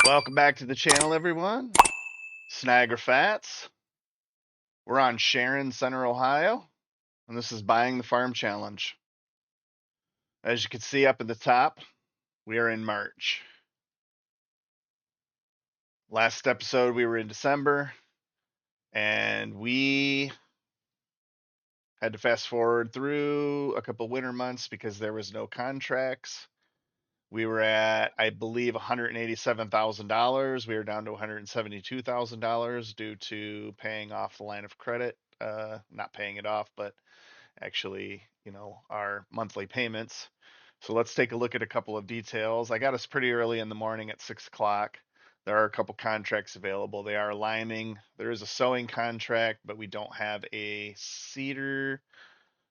Welcome back to the channel, everyone. Snagger Fats. We're on Sharon, Center, Ohio, and this is Buying the Farm Challenge. As you can see up at the top, we are in March. Last episode, we were in December, and we had to fast forward through a couple winter months because there was no contracts. We were at, I believe, $187,000. We were down to $172,000 due to paying off the line of credit. Not paying it off, but actually, our monthly payments. So let's take a look at a couple of details. I got us pretty early in the morning at 6 o'clock. There are a couple contracts available. They are liming. There is a sowing contract, but we don't have a seeder.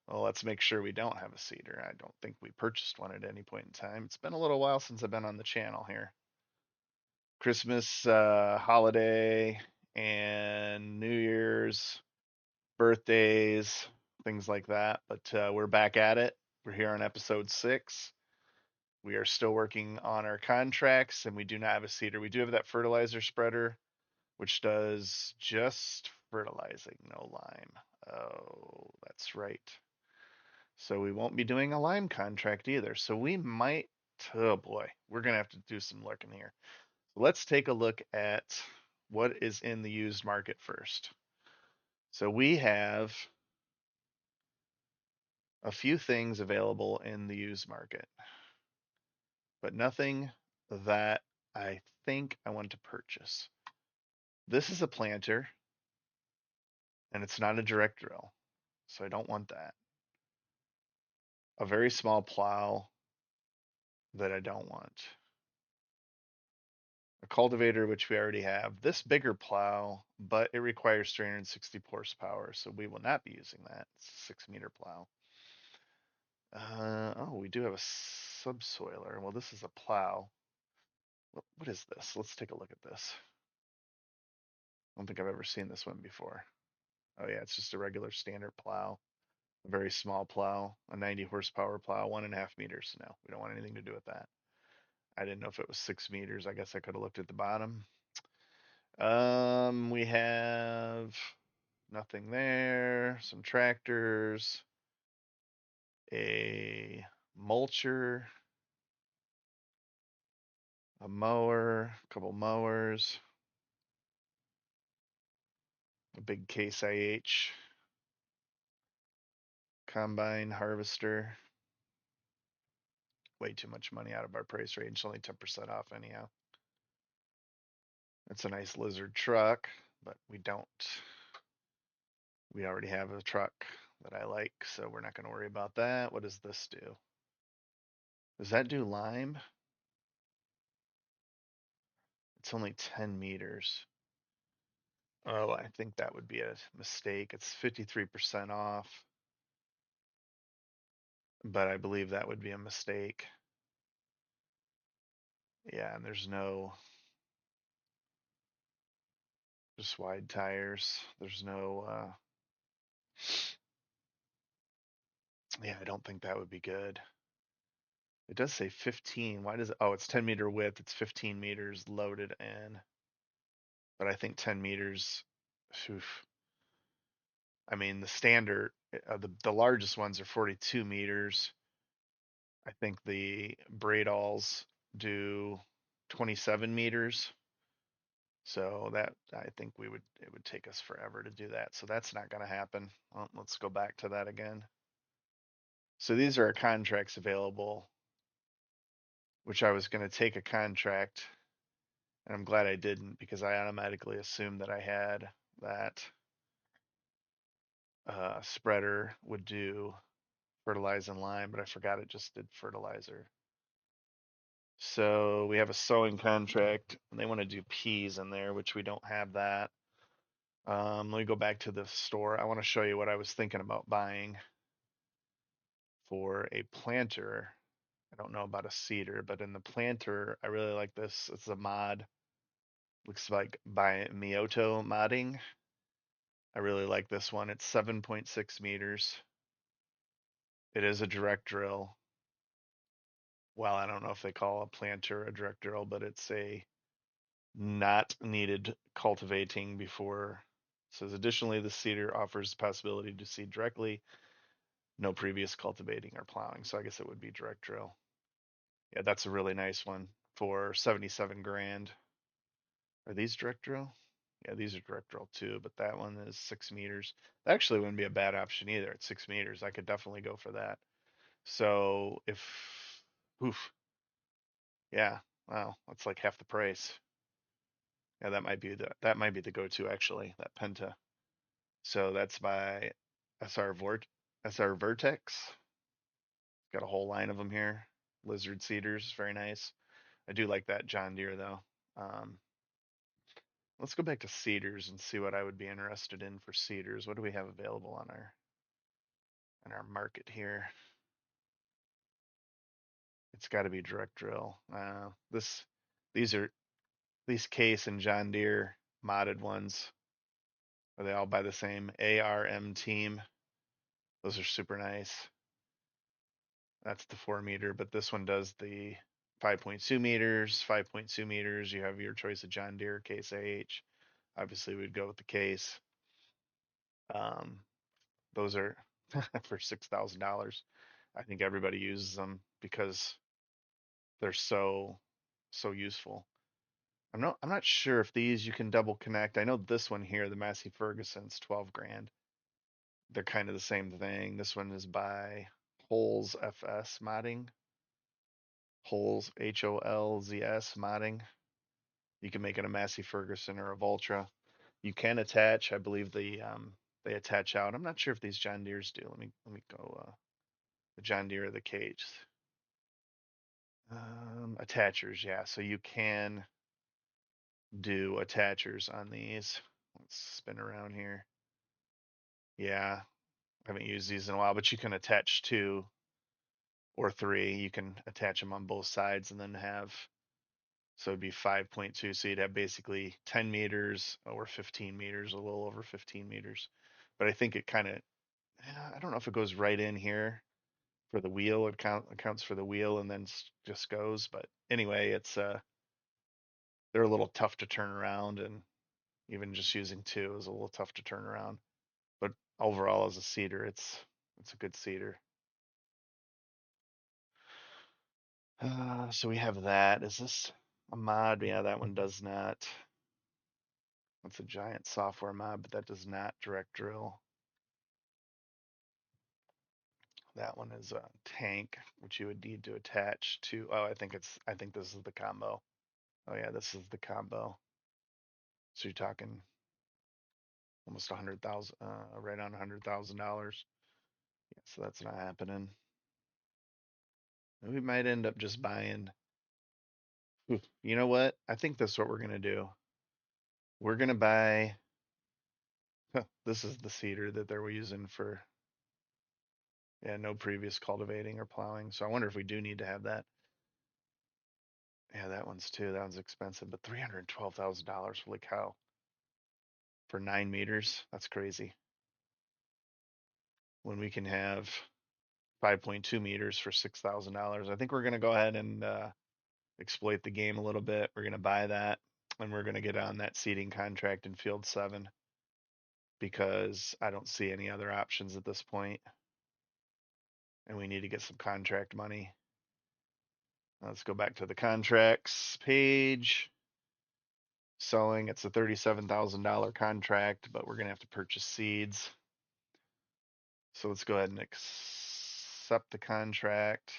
Well, let's make sure we don't have a seeder. I don't think we purchased one at any point in time. It's been a little while since I've been on the channel here. Christmas, holiday, and New Year's, birthdays, things like that. But we're back at it. We're here on episode 6. We are still working on our contracts, and we do not have a seeder. We do have that fertilizer spreader, which does just fertilizing, no lime. Oh, that's right. So we won't be doing a lime contract either. So we might, oh boy, we're going to have to do some looking here. Let's take a look at what is in the used market first. So we have a few things available in the used market, but nothing that I think I want to purchase. This is a planter, and it's not a direct drill, so I don't want that. A very small plow that I don't want. A cultivator, which we already have. This bigger plow, but it requires 360 horsepower, so we will not be using that. It's a 6-meter plow. Oh, we do have a subsoiler. Well, this is a plow. What is this? Let's take a look at this. I don't think I've ever seen this one before. Oh yeah, it's just a regular standard plow, a very small plow, a 90 horsepower plow, 1.5 meters. No, we don't want anything to do with that. I didn't know if it was 6 meters. I guess I could have looked at the bottom. We have nothing there. Some tractors, a mulcher, a mower, a couple mowers, a big Case IH, combine harvester. Way too much money out of our price range, only 10% off anyhow. It's a nice lizard truck, but we already have a truck that I like, so we're not going to worry about that. What does this do? Does that do lime? It's only 10 meters. Oh, I think that would be a mistake. It's 53% off, but I believe that would be a mistake. Yeah, and there's no, just wide tires. There's no, yeah, I don't think that would be good. It does say 15. Why does it? Oh, it's 10-meter width. It's 15 meters loaded in. But I think 10 meters, oof. I mean, the standard, the largest ones are 42 meters. I think the Bradalls do 27 meters. So that I think it would take us forever to do that. So that's not going to happen. Well, let's go back to that again. So these are our contracts available, which I was going to take a contract, and I'm glad I didn't because I automatically assumed that I had that spreader would do fertilize and lime, but I forgot it just did fertilizer. So we have a sowing contract, and they want to do peas in there, which we don't have that. Let me go back to the store. I want to show you what I was thinking about buying for a planter. I don't know about a seeder, but in the planter, I really like this. It's a mod. Looks like by Miyoto modding. I really like this one. It's 7.6 meters. It is a direct drill. Well, I don't know if they call a planter a direct drill, but it's a not needed cultivating before. It says additionally, the seeder offers the possibility to seed directly, no previous cultivating or plowing. So I guess it would be direct drill. Yeah, that's a really nice one for 77 grand. Are these direct drill? Yeah, these are direct drill too, but that one is 6 meters. That actually wouldn't be a bad option either at 6 meters. I could definitely go for that. So if, oof, yeah, wow, that's like half the price. Yeah, that might be the go-to actually, that Penta. So that's by SR Vort SR Vertex. Got a whole line of them here. Lizard Cedars, very nice. I do like that John Deere though. Um, let's go back to cedars and see what I would be interested in for cedars. What do we have available on our market here? It's got to be direct drill. These are these Case and John Deere modded ones. Are they all by the same ARM team? Those are super nice. That's the 4 meter, but this one does the 5.2 meters, 5.2 meters. You have your choice of John Deere, Case AH. Obviously, we'd go with the Case. Um, those are for $6,000. I think everybody uses them because they're so useful. I'm not sure if these you can double connect. I know this one here, the Massey Ferguson's 12 grand. They're kind of the same thing. This one is by Holes FS modding. Holes HOLZS modding. You can make it a Massey Ferguson or a Voltra. You can attach. I believe they attach out. I'm not sure if these John Deere's do. Let me go the John Deere or the Cage. Attachers, yeah. So you can do attachers on these. Let's spin around here. Yeah, I haven't used these in a while, but you can attach two or three. You can attach them on both sides and then have, so it'd be 5.2. So you'd have basically 10 meters or 15 meters, a little over 15 meters. But I think it kind of, I don't know if it goes right in here for the wheel. It counts for the wheel and then just goes. But anyway, they're a little tough to turn around, and even just using two is a little tough to turn around. But overall, as a seeder, it's a good seeder. So we have that. Is this a mod? Yeah, that one does not. It's a giant software mod, but that does not direct drill. That one is a tank, which you would need to attach to. Oh, I think this is the combo. Oh yeah, this is the combo. So you're talking almost 100,000, right on $100,000. Yeah, so that's not happening. We might end up just buying. You know what? I think that's what we're gonna do. We're gonna buy. This is the seeder that they were using for, yeah, no previous cultivating or plowing. So I wonder if we do need to have that. Yeah, that one's too. That one's expensive, but $312,000. Holy cow! For 9 meters, that's crazy. When we can have 5.2 meters for $6,000, I think we're gonna go ahead and exploit the game a little bit. We're gonna buy that, and we're gonna get on that seeding contract in Field 7 because I don't see any other options at this point, and we need to get some contract money. Let's go back to the contracts page. Sowing, it's a $37,000 contract, but we're going to have to purchase seeds. So let's go ahead and accept the contract.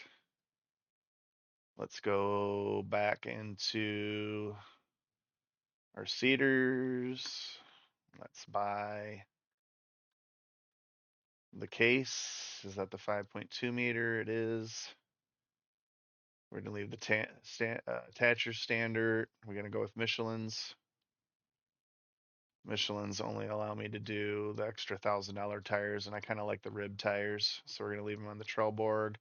Let's go back into our seeders. Let's buy the Case. Is that the 5.2 meter? It is. We're going to leave the attacher standard. We're going to go with Michelin's. Michelin's only allow me to do the extra $1,000 tires, and I kind of like the rib tires, so we're gonna leave them on the trail board.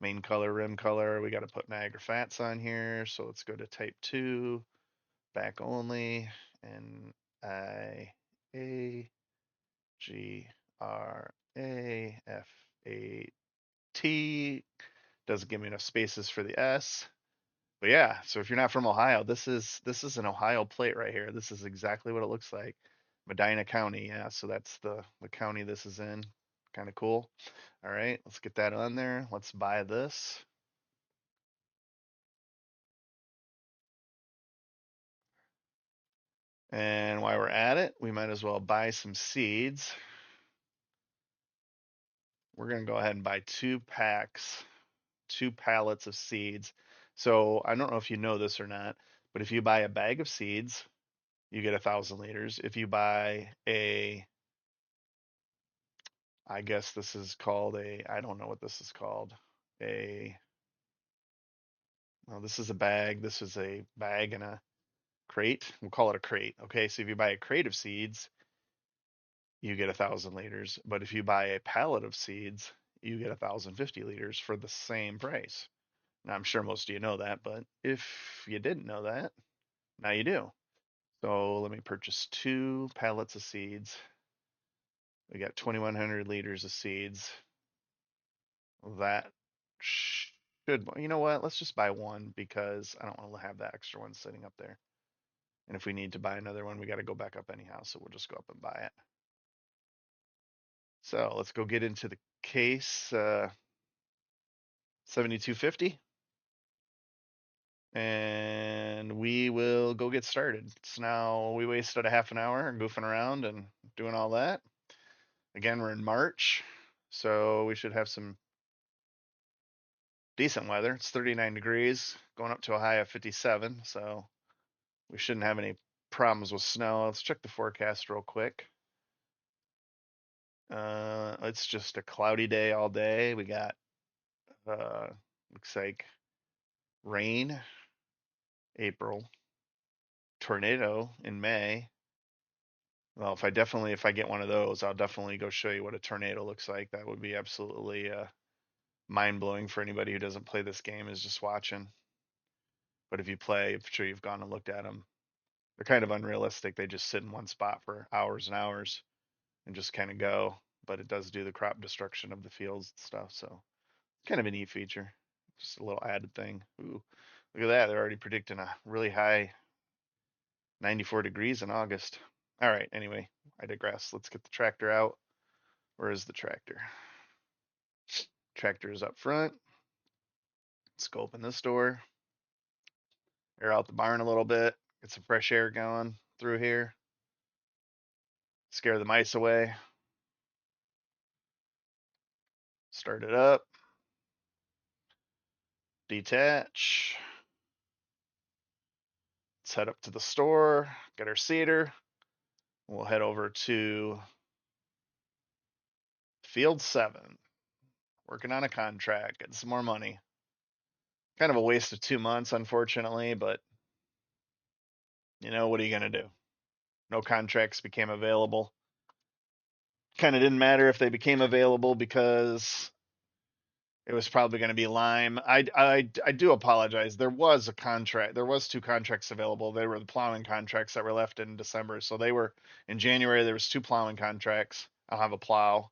Main color, rim color. We got to put Niagara Fats on here, so let's go to Type 2, back only, and IAGRAFAT. Doesn't give me enough spaces for the S. But yeah, so if you're not from Ohio, this is an Ohio plate right here. This is exactly what it looks like. Medina County, yeah. So that's the county this is in. Kind of cool. All right, let's get that on there. Let's buy this. And while we're at it, we might as well buy some seeds. We're gonna go ahead and buy 2 packs, 2 pallets of seeds. So I don't know if you know this or not, but if you buy a bag of seeds, you get 1,000 liters. If you buy I guess this is called I don't know what this is called. A, well, this is a bag. This is a bag and a crate. We'll call it a crate. Okay, so if you buy a crate of seeds, you get 1,000 liters. But if you buy a pallet of seeds, you get 1,050 liters for the same price. Now, I'm sure most of you know that, but if you didn't know that, now you do. So let me purchase 2 pallets of seeds. We got 2,100 liters of seeds. That should, you know what? Let's just buy one because I don't want to have that extra one sitting up there. And if we need to buy another one, we got to go back up anyhow. So we'll just go up and buy it. So let's go get into the case 7250 and we will go get started. So now we wasted a half an hour goofing around and doing all that. Again, we're in March, so we should have some decent weather. It's 39 degrees, going up to a high of 57, so we shouldn't have any problems with snow. Let's check the forecast real quick. It's just a cloudy day all day. We got uh, looks like rain April, tornado in May. Well, if I get one of those, I'll definitely go show you what a tornado looks like. That would be absolutely mind blowing for anybody who doesn't play this game is just watching. But if you play, I'm sure you've gone and looked at them. They're kind of unrealistic. They just sit in one spot for hours and hours and just kind of go. But it does do the crop destruction of the fields and stuff. So kind of a neat feature. Just a little added thing. Ooh, look at that. They're already predicting a really high 94 degrees in August. All right. Anyway, I digress. Let's get the tractor out. Where is the tractor? Tractor is up front. Let's go open this door. Air out the barn a little bit. Get some fresh air going through here. Scare the mice away. Start it up. Detach. Let's head up to the store. Get our seeder. We'll head over to Field 7. Working on a contract. Getting some more money. Kind of a waste of 2 months, unfortunately, but what are you going to do? No contracts became available. Kind of didn't matter if they became available because it was probably going to be Lime. I do apologize. There was a contract. There was 2 contracts available. They were the plowing contracts that were left in December. So they were in January. There was 2 plowing contracts. I'll have a plow.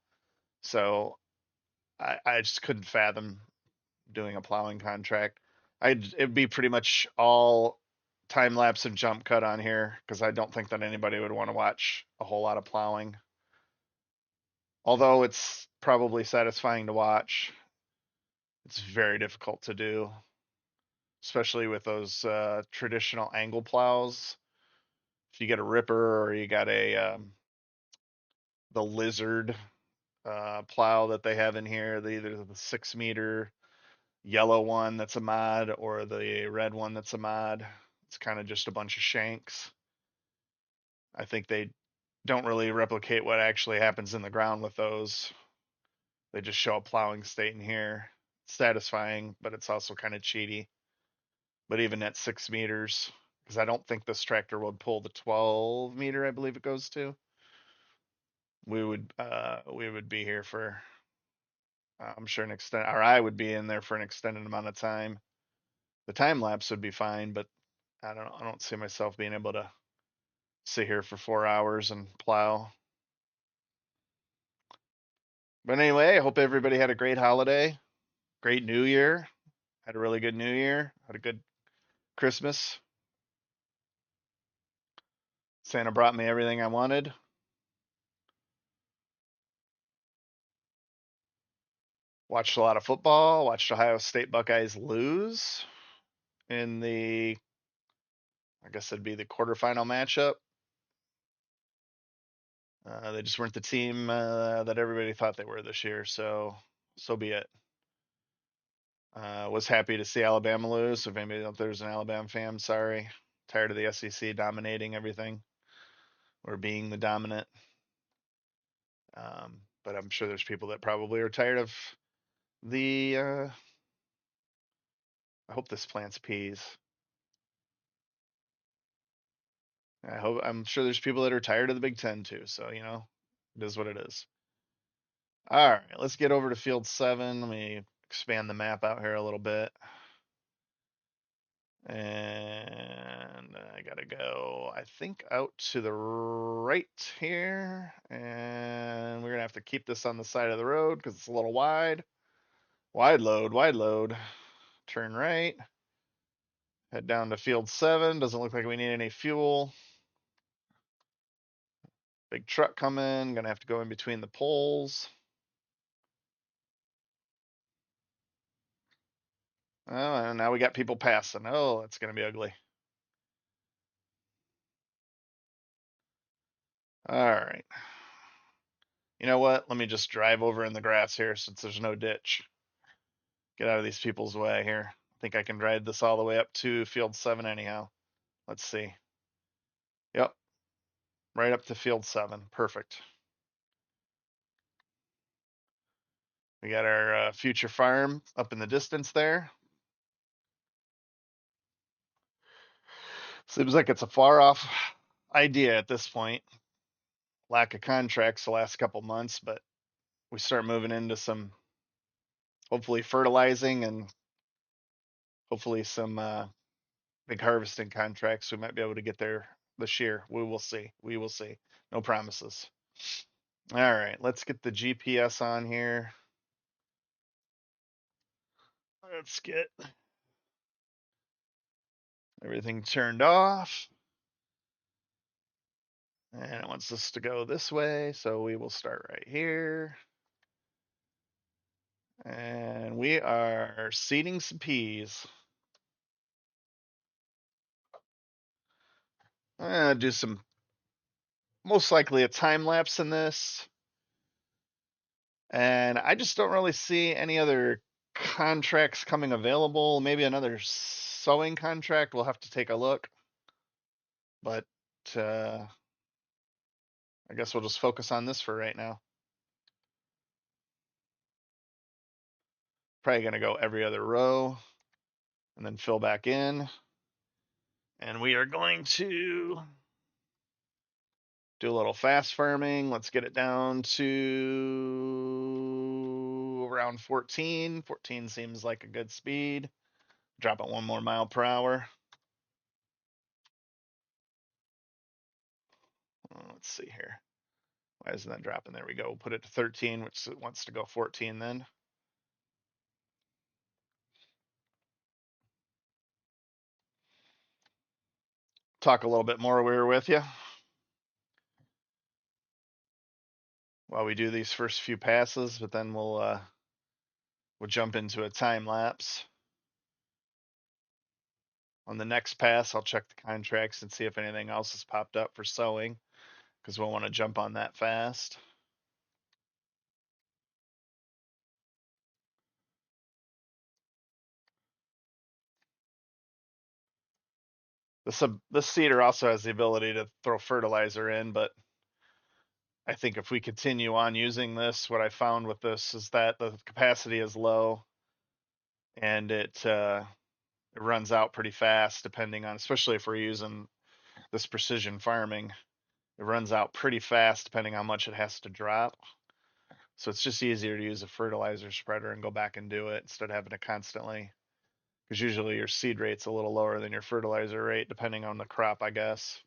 So I just couldn't fathom doing a plowing contract. It'd be pretty much all time lapse and jump cut on here because I don't think that anybody would want to watch a whole lot of plowing. Although it's probably satisfying to watch, it's very difficult to do, especially with those traditional angle plows. If you get a ripper or you got the lizard plow that they have in here, either the 6 meter yellow one that's a mod or the red one that's a mod. It's kind of just a bunch of shanks. I think they don't really replicate what actually happens in the ground with those. They just show a plowing state in here. It's satisfying, but it's also kind of cheaty. But even at 6 meters, because I don't think this tractor would pull the 12 meter, I believe it goes to. We would be here for I'm sure an extent, or I would be in there for an extended amount of time. The time lapse would be fine, but I don't know. I don't see myself being able to sit here for 4 hours and plow. But anyway, I hope everybody had a great holiday, great New Year. Had a really good New Year. Had a good Christmas. Santa brought me everything I wanted. Watched a lot of football. Watched Ohio State Buckeyes lose in the, I guess it'd be the quarterfinal matchup. They just weren't the team that everybody thought they were this year, so be it. Was happy to see Alabama lose. So if anybody out there's an Alabama fan, sorry. Tired of the SEC dominating everything or being the dominant. But I'm sure there's people that probably are tired of the. I hope this plants peas. I'm sure there's people that are tired of the Big Ten too. So it is what it is. All right, let's get over to Field 7. Let me expand the map out here a little bit. And I gotta go, I think, out to the right here. And we're gonna have to keep this on the side of the road because it's a little wide. Wide load, wide load. Turn right. Head down to Field 7. Doesn't look like we need any fuel. Big truck coming. Gonna have to go in between the poles. Oh, and now we got people passing. Oh, that's gonna be ugly. All right. You know what? Let me just drive over in the grass here since there's no ditch. Get out of these people's way here. I think I can drive this all the way up to Field 7 anyhow. Let's see. Yep, right up to Field 7. Perfect. We got our future farm up in the distance there. Seems like it's a far off idea at this point. Lack of contracts the last couple months, but we start moving into some hopefully fertilizing and hopefully some big harvesting contracts. We might be able to get there this year. We will see. We will see. No promises. All right, let's get the GPS on here. Let's get everything turned off. And it wants us to go this way, so we will start right here. And we are seeding some peas. I'm gonna do some, most likely a time lapse in this. And I just don't really see any other contracts coming available. Maybe another sowing contract. We'll have to take a look. But I guess we'll just focus on this for right now. Probably gonna go every other row and then fill back in. And we are going to do a little fast farming. Let's get it down to around 14. 14 seems like a good speed. Drop it 1 more mile per hour. Let's see here. Why isn't that dropping? There we go. We'll put it to 13, which wants to go 14 then. Talk a little bit more we were with you while we do these first few passes, but then we'll jump into a time lapse. On the next pass, I'll check the contracts and see if anything else has popped up for sowing, because we'll want to jump on that fast. This seeder also has the ability to throw fertilizer in, but I think if we continue on using this, what I found with this is that the capacity is low and it runs out pretty fast, depending on, especially if we're using this precision farming, it runs out pretty fast depending on how much it has to drop. So it's just easier to use a fertilizer spreader and go back and do it instead of having to constantly, because usually your seed rate's a little lower than your fertilizer rate, depending on the crop, I guess.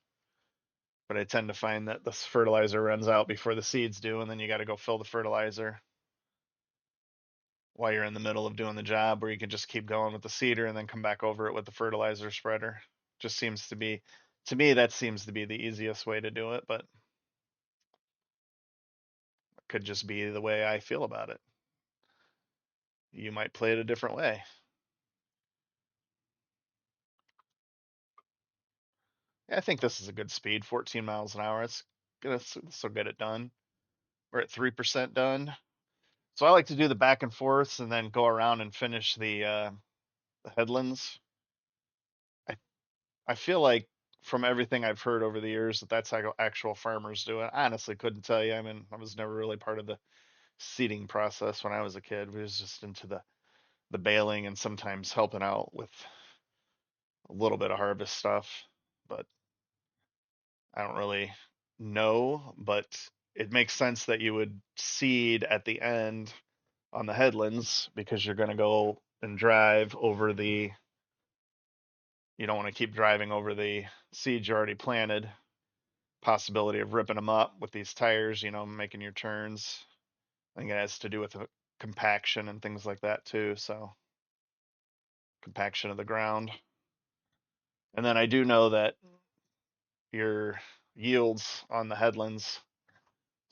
But I tend to find that this fertilizer runs out before the seeds do, and then you got to go fill the fertilizer. while you're in the middle of doing the job, where you can just keep going with the seeder and then come back over it with the fertilizer spreader. Just seems to be, to me, that seems to be the easiest way to do it, but it could just be the way I feel about it. You might play it a different way. Yeah, I think this is a good speed, 14 miles an hour. It's gonna still get it done. We're at 3% done. So I like to do the back and forths and then go around and finish the headlands. I I feel like from everything I've heard over the years that that's how actual farmers do it. I honestly couldn't tell you. I mean, I was never really part of the seeding process when I was a kid. We was just into the baling and sometimes helping out with a little bit of harvest stuff, but I don't really know. But it makes sense that you would seed at the end on the headlands because you're going to go and drive over the, you don't want to keep driving over the seeds you already planted. Possibility of ripping them up with these tires, making your turns. I think it has to do with the compaction and things like that too. So compaction of the ground. And then I do know that your yields on the headlands,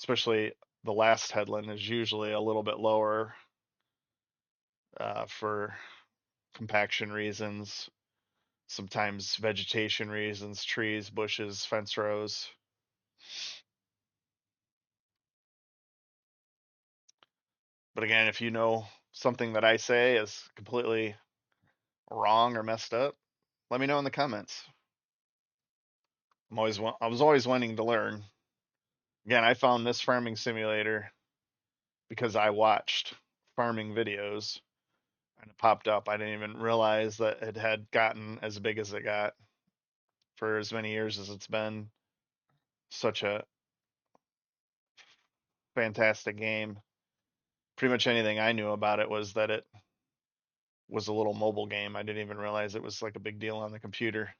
especially the last headland, is usually a little bit lower for compaction reasons, sometimes vegetation reasons, trees, bushes, fence rows. But again, if you know something that I say is completely wrong or messed up, let me know in the comments. I was always wanting to learn. Again, I found this farming simulator because I watched farming videos and it popped up. I didn't even realize that it had gotten as big as it got for as many years as it's been. Such a fantastic game. Pretty much anything I knew about it was that it was a little mobile game. I didn't even realize it was like a big deal on the computer.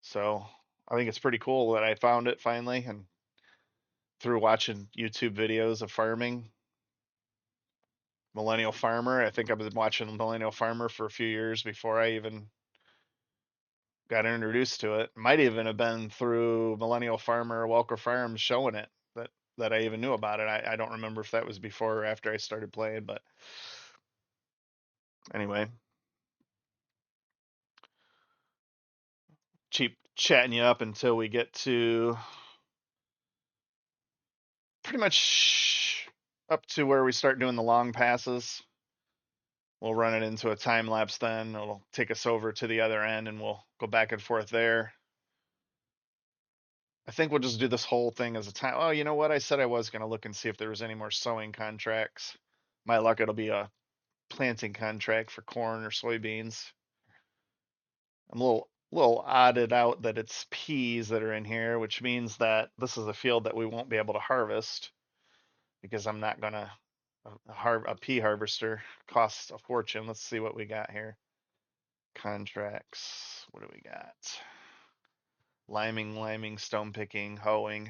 So I think it's pretty cool that I found it finally, and through watching YouTube videos of farming, Millennial Farmer. I think I've been watching Millennial Farmer for a few years before I even got introduced to it. Might even have been through Millennial Farmer Walker Farms showing it that I even knew about it. I don't remember if that was before or after I started playing, but anyway, keep chatting you up until we get to pretty much up to where we start doing the long passes. We'll run it into a time lapse then. It'll take us over to the other end and we'll go back and forth there. I think we'll just do this whole thing as a time. Oh, you know what? I said I was going to look and see if there was any more sowing contracts. My luck, it'll be a planting contract for corn or soybeans. I'm a little odded out that it's peas that are in here, which means that this is a field that we won't be able to harvest because I'm not gonna. A pea harvester costs a fortune. Let's see what we got here. Contracts. What do we got? Liming, stone picking, hoeing.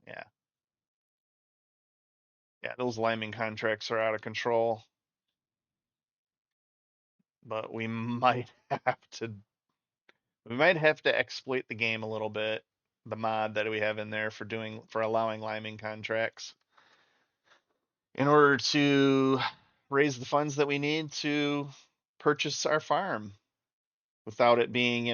Yeah, yeah. Those liming contracts are out of control, but we might have to exploit the game a little bit. The mod that we have in there for allowing liming contracts in order to raise the funds that we need to purchase our farm without it being,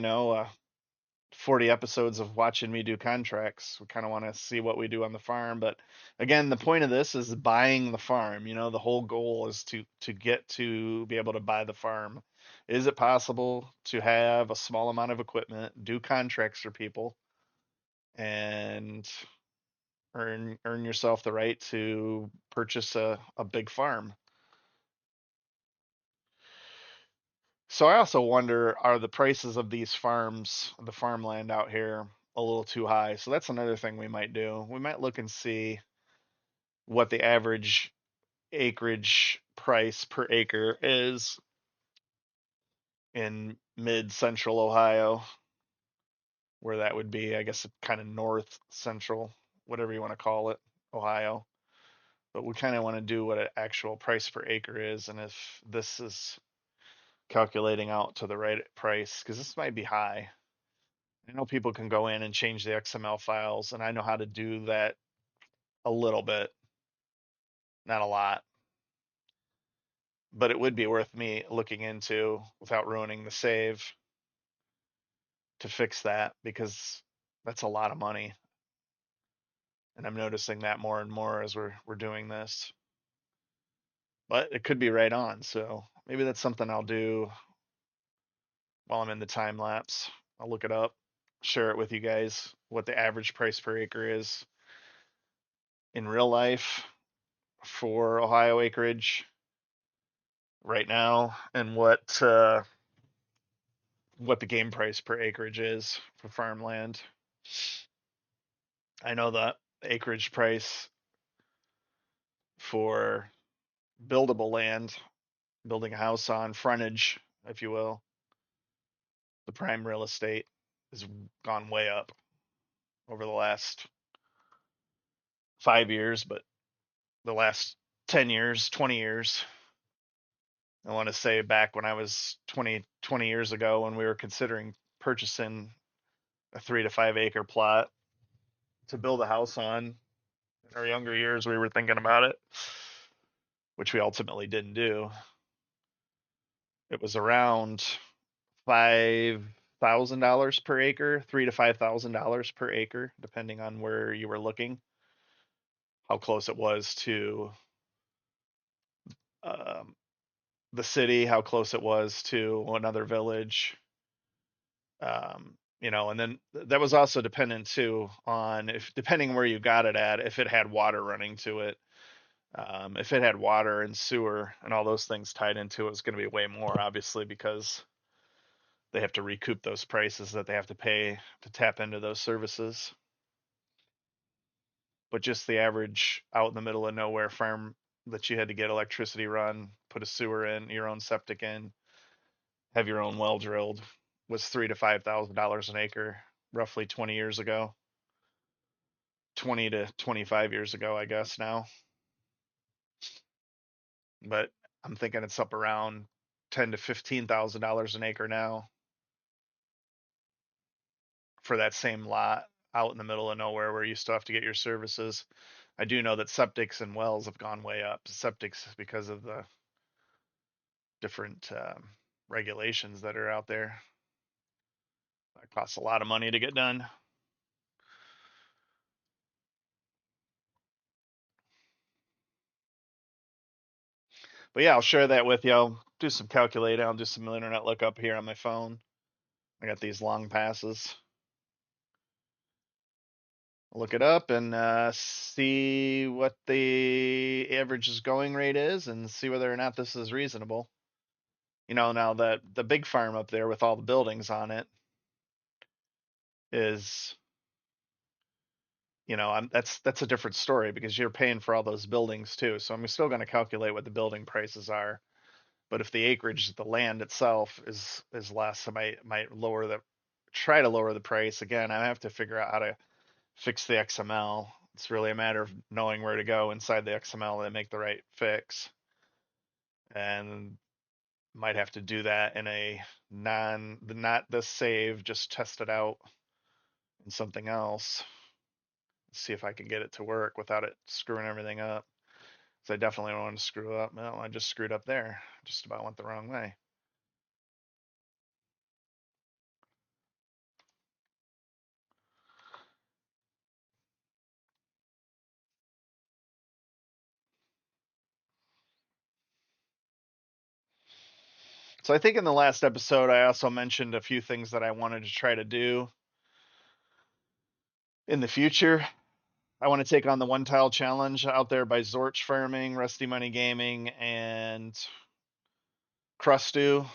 40 episodes of watching me do contracts. We kind of want to see what we do on the farm, but again, the point of this is buying the farm. The whole goal is to get to be able to buy the farm. Is it possible to have a small amount of equipment, do contracts for people, and earn yourself the right to purchase a big farm? So I also wonder, are the prices of these farms, the farmland out here, a little too high? So that's another thing we might do. We might look and see what the average acreage price per acre is in mid central Ohio, where that would be, I guess, kind of north central, whatever you want to call it, Ohio. but we kind of want to do what an actual price per acre is, and if this is calculating out to the right price, because this might be high. I know people can go in and change the XML files, and I know how to do that a little bit, not a lot, but it would be worth me looking into without ruining the save to fix that, because that's a lot of money, and I'm noticing that more and more as we're doing this. But it could be right on, so maybe that's something I'll do while I'm in the time lapse. I'll look it up, share it with you guys, what the average price per acre is in real life for Ohio acreage right now, and what the game price per acreage is for farmland. I know the acreage price for buildable land, building a house on frontage, if you will, the prime real estate has gone way up over the last 5 years, but the last 10 years, 20 years. I want to say back when I was 20 years ago, when we were considering purchasing a 3 to 5 acre plot to build a house on. In our younger years, we were thinking about it, which we ultimately didn't do. It was around $5,000 per acre, $3,000 to $5,000 per acre, depending on where you were looking, how close it was to um, the city, how close it was to another village. And then that was also dependent too on, if depending where you got it at, if it had water running to it. If it had water and sewer and all those things tied into it, it's going to be way more, obviously, because they have to recoup those prices that they have to pay to tap into those services. But just the average out in the middle of nowhere farm that you had to get electricity run, put a sewer in, your own septic in, have your own well drilled, was $3,000 to $5,000 an acre, roughly 20 years ago, 20 to 25 years ago, I guess now. But I'm thinking it's up around $10,000 to $15,000 an acre now for that same lot out in the middle of nowhere where you still have to get your services. I do know that septics and wells have gone way up. Septics because of the different regulations that are out there. That costs a lot of money to get done. But yeah, I'll share that with you. I'll do some calculating. I'll do some internet lookup here on my phone. I got these long passes. I'll look it up and see what the average going rate is and see whether or not this is reasonable. Now that the big farm up there with all the buildings on it is, that's a different story because you're paying for all those buildings too. So I'm still going to calculate what the building prices are. But if the acreage, the land itself is less, I might try to lower the price. Again, I have to figure out how to fix the XML. It's really a matter of knowing where to go inside the XML and make the right fix. And might have to do that in a not this save, just test it out in something else. See if I can get it to work without it screwing everything up. So I definitely don't want to screw up. Well, I just screwed up there. Just about went the wrong way. So I think in the last episode, I also mentioned a few things that I wanted to try to do in the future. I want to take on the one tile challenge out there by Zorch Farming, Rusty Money Gaming, and Crustu.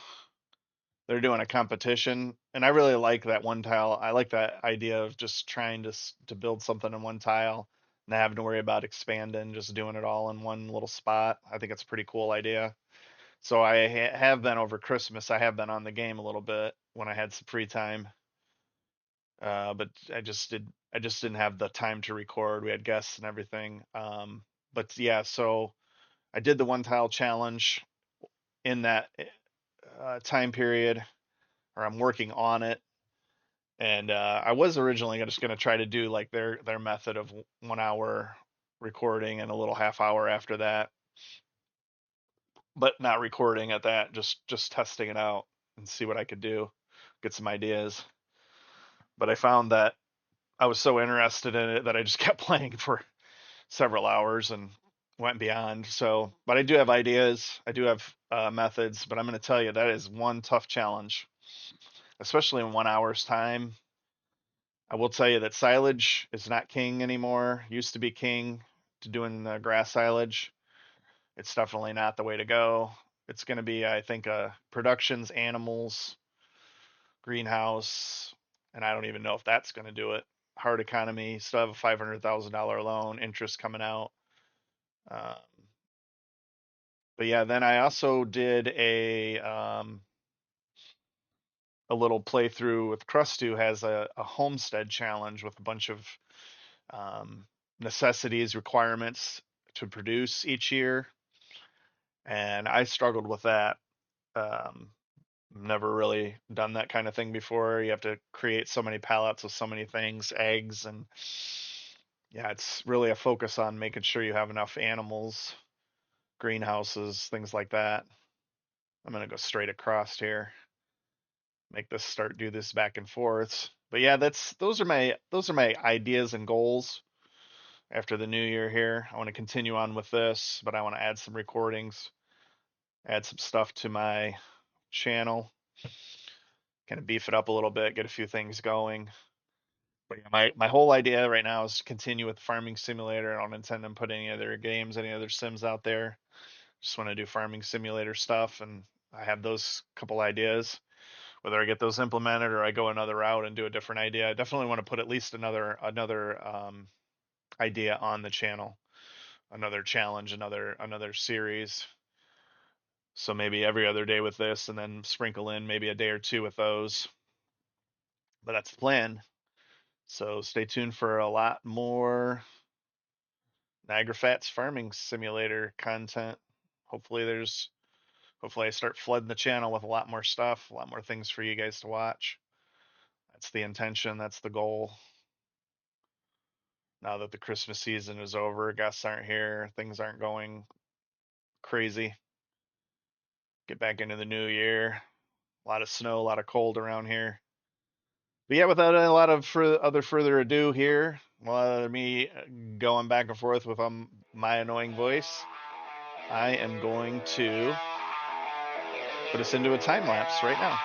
They're doing a competition, and I really like that one tile. I like that idea of just trying to build something in one tile, not having to worry about expanding, just doing it all in one little spot. I think it's a pretty cool idea. So I have been over Christmas. I have been on the game a little bit when I had some free time, but I just didn't have the time to record. We had guests and everything. But yeah, so I did the one tile challenge in that time period, or I'm working on it. And I was originally just going to try to do like their method of 1 hour recording and a little half hour after that, but not recording at that, just testing it out and see what I could do, get some ideas. But I found that I was so interested in it that I just kept playing for several hours and went beyond. So, but I do have ideas, I do have methods, but I'm going to tell you that is one tough challenge, especially in 1 hour's time. I will tell you that silage is not king anymore. Used to be king to doing the grass silage. It's definitely not the way to go. It's going to be, I think, productions, animals, greenhouse, and I don't even know if that's going to do it. Hard economy, still have a $500,000 loan, interest coming out. Um, but yeah, then I also did a little playthrough with Crust, who has a homestead challenge with a bunch of um, necessities, requirements to produce each year, and I struggled with that. Um, Never really done that kind of thing before. You have to create so many pallets with so many things, eggs, and yeah, it's really a focus on making sure you have enough animals, greenhouses, things like that. I'm gonna go straight across here, make this start do this back and forth. But yeah, that's those are my ideas and goals after the new year here. I want to continue on with this, but I want to add some recordings, add some stuff to my channel, kind of beef it up a little bit, get a few things going. But yeah, my whole idea right now is to continue with Farming Simulator. I don't intend on putting any other games, any other sims out there. Just want to do Farming Simulator stuff, and I have those couple ideas. Whether I get those implemented or I go another route and do a different idea, I definitely want to put at least another idea on the channel, another challenge, another series. So maybe every other day with this, and then sprinkle in maybe a day or two with those. But that's the plan. So stay tuned for a lot more Niagara Fats Farming Simulator content. Hopefully there's hopefully I start flooding the channel with a lot more stuff, a lot more things for you guys to watch. That's the intention, that's the goal. Now that the Christmas season is over, guests aren't here, things aren't going crazy. Get back into the new year. A lot of snow, a lot of cold around here. But yeah, without a lot of further ado here, well, me going back and forth with my annoying voice, I am going to put us into a time lapse right now.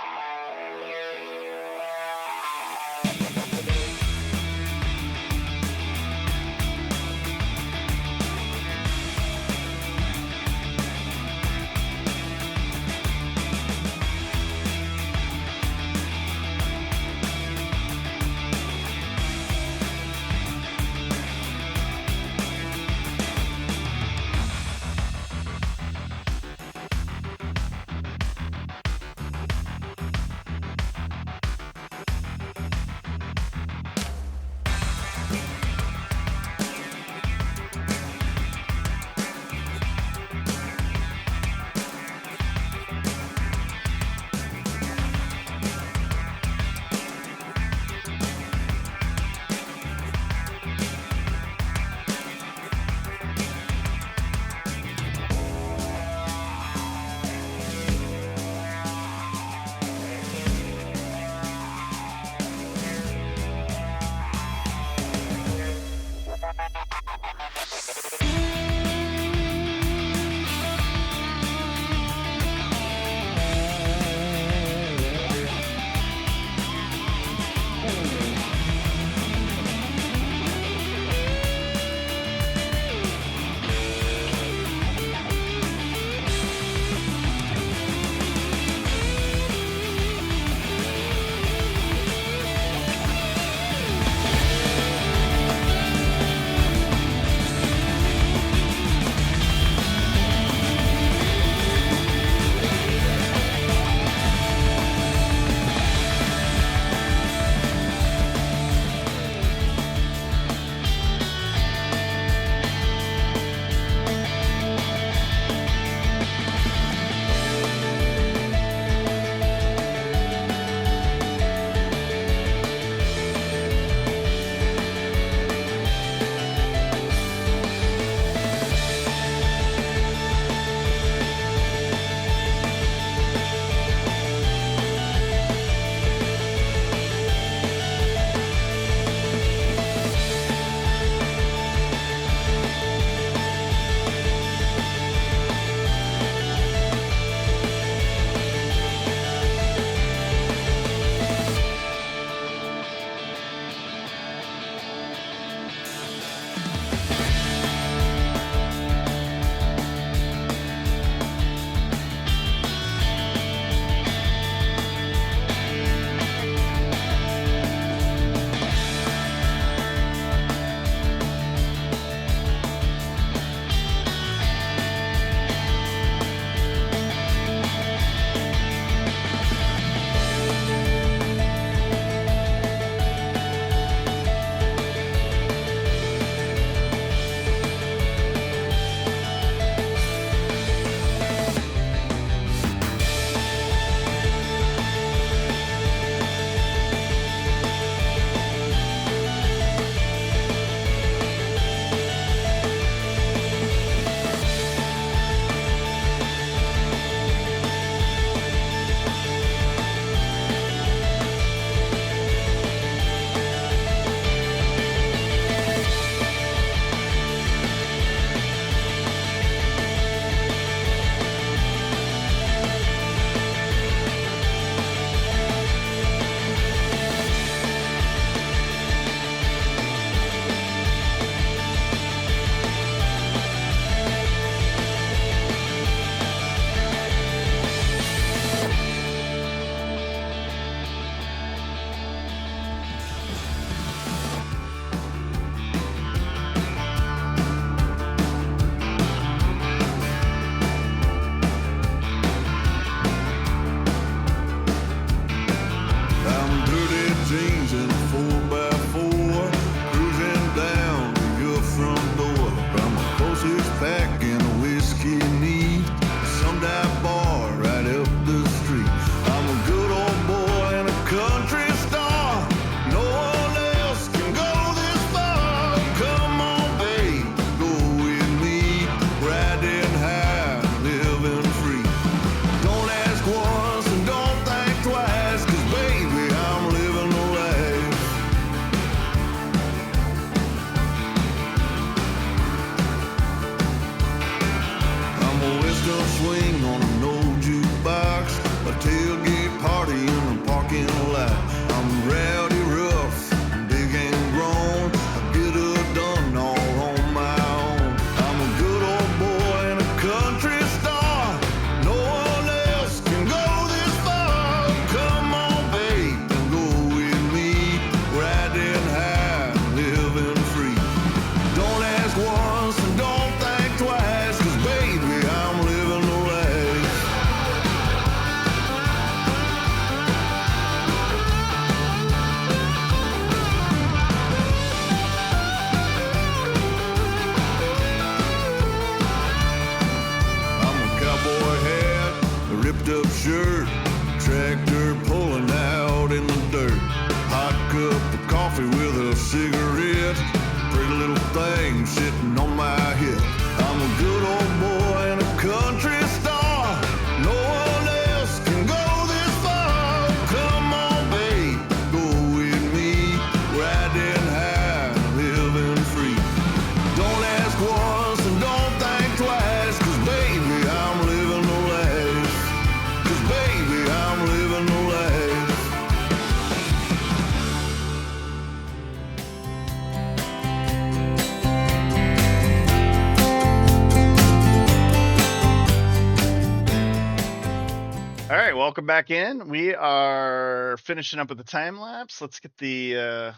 right, welcome back in. We are finishing up with the time lapse. Let's get the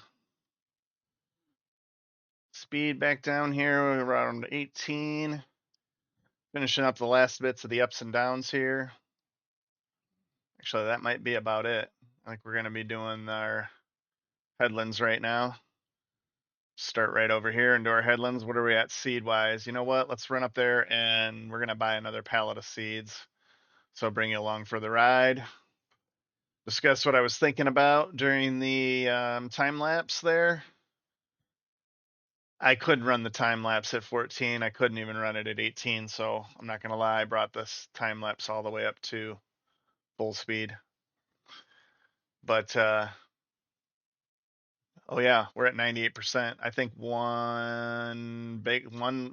speed back down here around 18. Finishing up the last bits of the ups and downs here. Actually, that might be about it. I think we're going to be doing our headlands right now. Start right over here and do our headlands. What are we at seed wise? You know what? Let's run up there and we're going to buy another pallet of seeds. So I'll bring you along for the ride. Discuss what I was thinking about during the time lapse there. I couldn't run the time lapse at 14. I couldn't even run it at 18. So I'm not going to lie. I brought this time lapse all the way up to full speed. But, oh yeah, we're at 98%. I think one,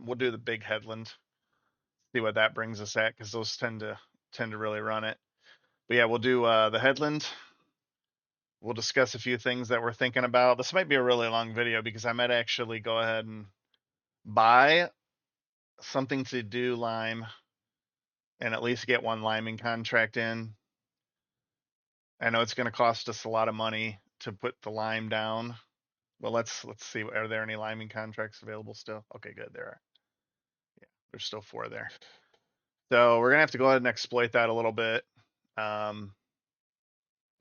we'll do the big headland. See what that brings us at, because those tend to really run it. But yeah, we'll do the headland. We'll discuss a few things that we're thinking about. This might be a really long video because I might actually go ahead and buy something to do lime and at least get one liming contract in. I know it's going to cost us a lot of money to put the lime down. Well, let's see. Are there any liming contracts available still? Okay, good. There are. Yeah, there's still 4 there. So we're gonna have to go ahead and exploit that a little bit. I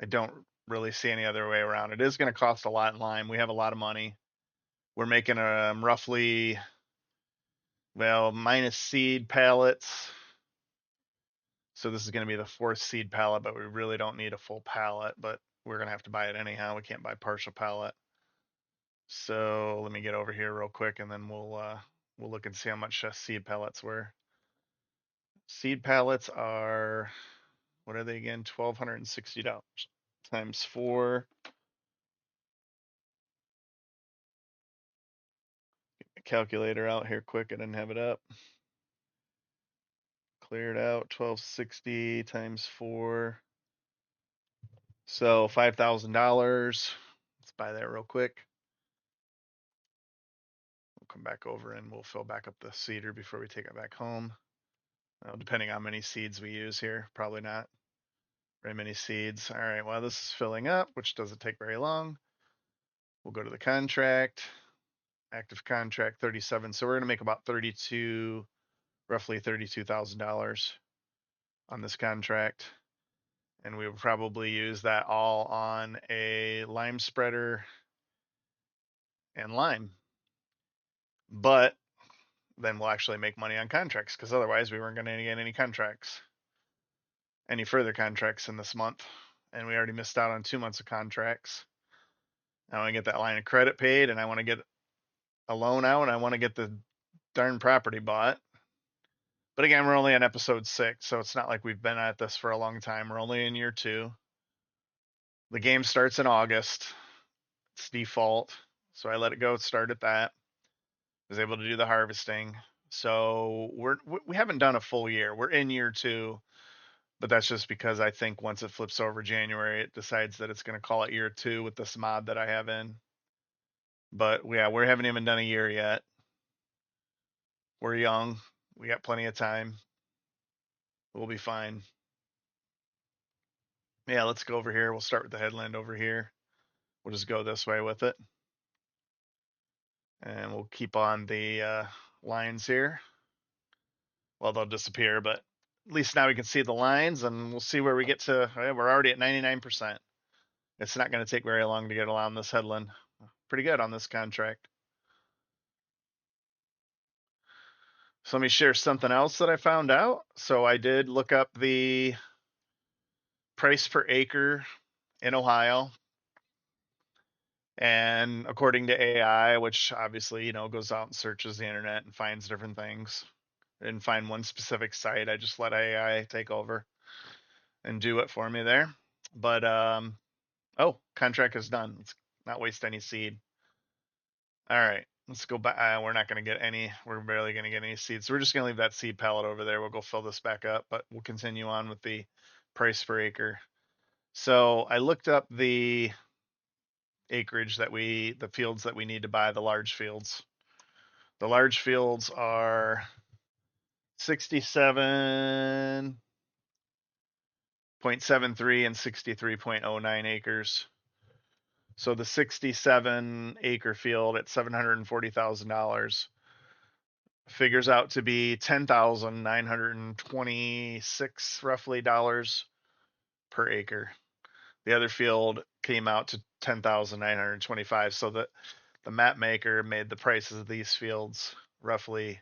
don't really see any other way around. It is going to cost a lot in lime. We have a lot of money. We're making roughly, well, minus seed pallets. So this is going to be the 4th seed pallet, but we really don't need a full pallet, but we're going to have to buy it anyhow. We can't buy partial pallet. So let me get over here real quick and then we'll look and see how much seed pallets were. Seed pallets are, what are they again? $1,260 times 4. Get my calculator out here quick. I didn't have it up. Clear it out. 1,260 times 4. So $5,000. Let's buy that real quick. We'll come back over and we'll fill back up the seeder before we take it back home. Depending on how many seeds we use here, probably not very many seeds. All right, well, this is filling up, which doesn't take very long. We'll go to the contract, active contract 37. So we're going to make about 32, roughly $32,000 on this contract. And we will probably use that all on a lime spreader and lime. But then we'll actually make money on contracts, because otherwise we weren't going to get any contracts, any further contracts in this month. And we already missed out on 2 months of contracts. I want to get that line of credit paid, and I want to get a loan out, and I want to get the darn property bought. But again, we're only on episode 6, so it's not like we've been at this for a long time. We're only in year 2. The game starts in August. It's default, so I let it go. Start at that. Was able to do the harvesting. So we haven't done a full year. We're in year 2, but that's just because I think once it flips over January, it decides that it's going to call it year 2 with this mod that I have in. But yeah, we haven't even done a year yet. We're young. We got plenty of time. We'll be fine. Yeah, let's go over here. We'll start with the headland over here. We'll just go this way with it. And we'll keep on the lines here. Well, they'll disappear, but at least now we can see the lines, and we'll see where we get to. We're already at 99%. It's not going to take very long to get around this headland. Pretty good on this contract. So let me share something else that I found out. So I did look up the price per acre in Ohio. And according to AI, which obviously, goes out and searches the internet and finds different things. I didn't find one specific site. I just let AI take over and do it for me there. But oh, contract is done. Let's not waste any seed. All right, let's go back. We're not going to get any. We're barely going to get any seeds. So we're just going to leave that seed pallet over there. We'll go fill this back up, but we'll continue on with the price per acre. So I looked up the acreage the fields that we need to buy, the large fields. The large fields are 67 0.73 and 63.09 acres. So the 67 acre field at $740,000 figures out to be 10,926 roughly dollars per acre. The other field came out to 10,925. So the map maker made the prices of these fields roughly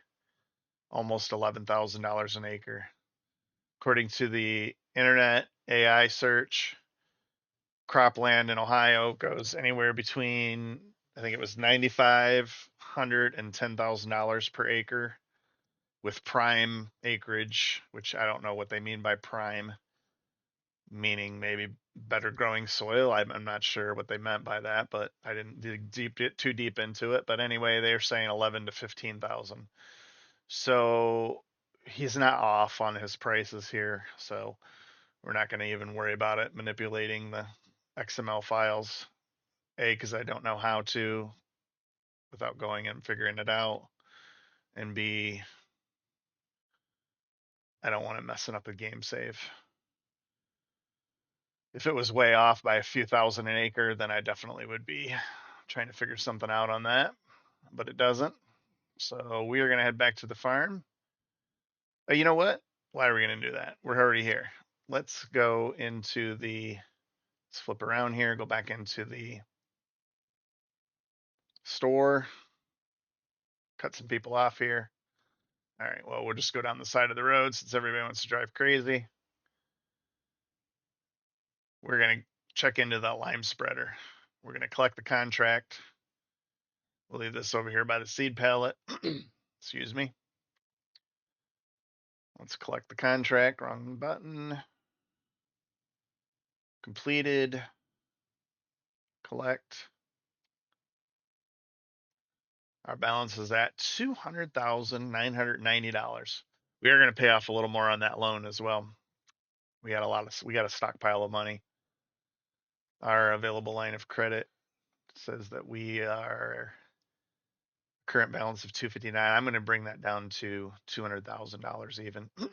almost $11,000 an acre. According to the Internet AI search, cropland in Ohio goes anywhere between, I think it was $9,500 and $10,000 per acre with prime acreage, which I don't know what they mean by prime, meaning maybe better growing soil. I'm not sure what they meant by that, but I didn't dig too deep into it. But anyway, they're saying 11 to 15,000. So he's not off on his prices here. So we're not going to even worry about it manipulating the XML files. A, because I don't know how to without going and figuring it out. And B, I don't want it messing up the game save. If it was way off by a few thousand an acre, then I definitely would be trying to figure something out on that. But it doesn't. So we are going to head back to the farm. You know what? Why are we going to do that? We're already here. Let's go into let's flip around here, go back into the store, cut some people off here. All right, well, we'll just go down the side of the road since everybody wants to drive crazy. We're going to check into the lime spreader. We're going to collect the contract. We'll leave this over here by the seed pallet. Excuse me. Let's collect the contract. Wrong button. Completed. Collect. Our balance is at $200,990. We are going to pay off a little more on that loan as well. We got a stockpile of money. Our available line of credit says that we are current balance of 259. I'm going to bring that down to $200,000 even. So